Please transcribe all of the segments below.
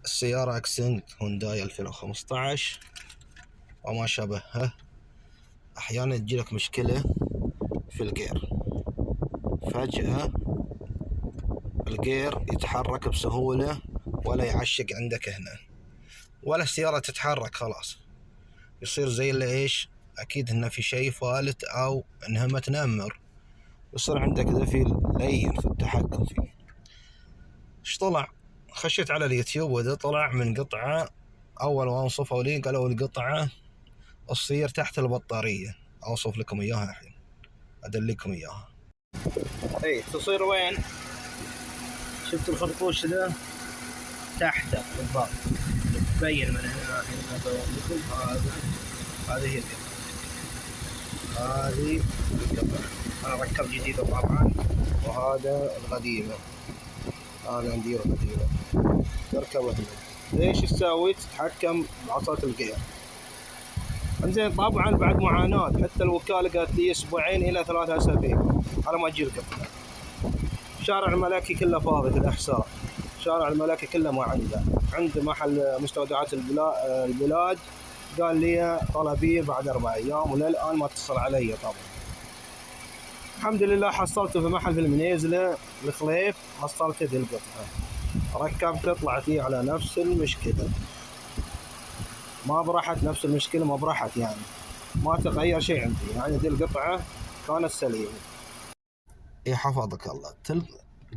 السيارة أكسنت هونداي 2015 وما شابهها. أحيانا تجيلك مشكلة في الجير، فجأة الجير يتحرك بسهولة ولا يعشق عندك هنا، ولا السيارة تتحرك خلاص، يصير زي اللي إيش، أكيد إنه في شيء فالت أو إنها متنمر، يصير عندك ذفي لين في التحكم فيه. إيش طلع؟ خشيت على اليوتيوب وده طلع من قطعة، أول ما وصفوا لي قالوا القطعة تصير تحت البطارية. أوصف لكم إياها الحين، أدلكم إياها. إيه تصير وين؟ شفت الخرطوش ذا تحته بالضبط، تبين من هنا لكم. هذه هي القطعة، هذه القطعة. أنا ركب جديدة طبعا، وهذا القديمة، أنا ندير القديمة تركبه هنا. ليش تسوي؟ تتحكم بعصا الجير. انزين طبعا بعد معاناة، حتى الوكالة قالت لي اسبوعين الى 3 اسابيع على ما تجي القطعة. شارع الملكي كله فاضي في الاحساء، شارع الملكي كله ما عند محل مستودعات البلاد قال لي طلبيه بعد 4 ايام، وللان ما اتصل علي. طبعا الحمد لله حصلته في محل في المنيزلة الخليف، حصلت ذي القطعة، ركبت طلعت لي على نفس المشكلة، ما برحت نفس المشكلة، ما برحت يعني ما تغير شيء عندي، يعني ذي القطعة كانت سليمة. اي حفظك الله.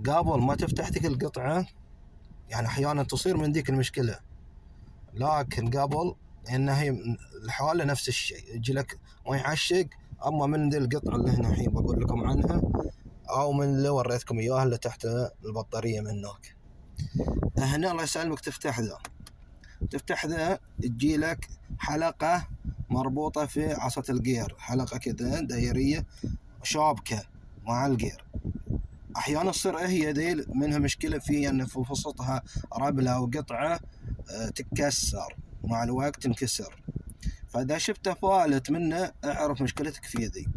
قبل ما تفتح ذيك القطعة يعني احيانا تصير من ذيك المشكلة، لكن قبل انها هي الحالة نفس الشيء، يجي لك ما يعشق. اما من ذي القطعة اللي هنا الحين بقول لكم عنها، او من اللي وريتكم اياها اللي تحت البطارية من هناك، هنا الله يسلمك تفتح ذا تجي لك حلقة مربوطة في عصا الجير، حلقة كذا دائرية شابكة مع الجير. أحيانا تصير هي ذي منها مشكلة في أن في وسطها ربلة وقطعة تتكسر مع الوقت تنكسر. فإذا شفته فالت منه اعرف مشكلتك في ذي.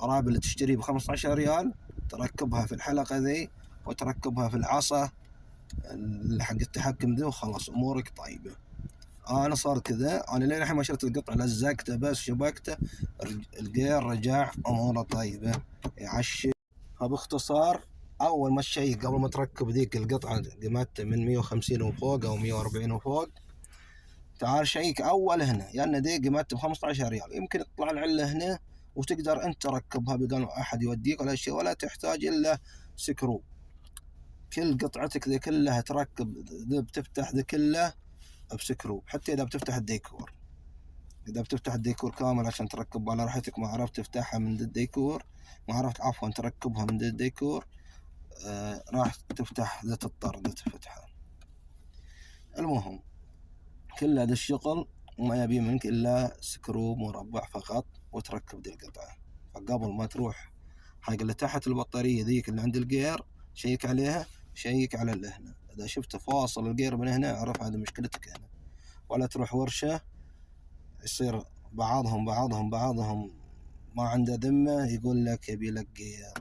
رابلة تشتري ب15 ريال، تركبها في الحلقة ذي وتركبها في العصا اللي حق التحكم ذي، وخلاص أمورك طيبة. أنا صار كذا، أنا لين الحين ما شريت القطع لزقته بس شبكته، الجير رجع أموره طيبة يعشق. باختصار أول ما الشيء قبل ما تركب ذيك القطعة قيمتها من 150 وفوق أو 140 وفوق، تعال شيك أول هنا، لأن ذي قيمتها ب15 ريال، يمكن تطلع العلة هنا وتقدر أنت تركبها بدون أحد يوديك ولا شيء، ولا تحتاج إلا سكرو. كل قطعتك ذي كلها تركب ذي، بتفتح ذي كله بسكرو. حتى إذا بتفتح الديكور، إذا بتفتح الديكور كامل عشان تركب على راحتك، ما عرفت تفتحها من الديكور، ما عرفت عفوا تركبها من الديكور، راح تفتح ذات الطرد تفتحها. المهم كل هذا الشغل وما يبي منك إلا سكرو مربع فقط وتركب ذي القطعة. فقبل ما تروح حق اللي تحت البطارية ذيك اللي عند الجير، شيك عليها، شيك على اللي هنا. إذا شفت فاصل الجير من هنا اعرف هذا مشكلتك هنا. ولا تروح ورشة يصير بعضهم ما عنده ذمة يقول لك يبي لك جير.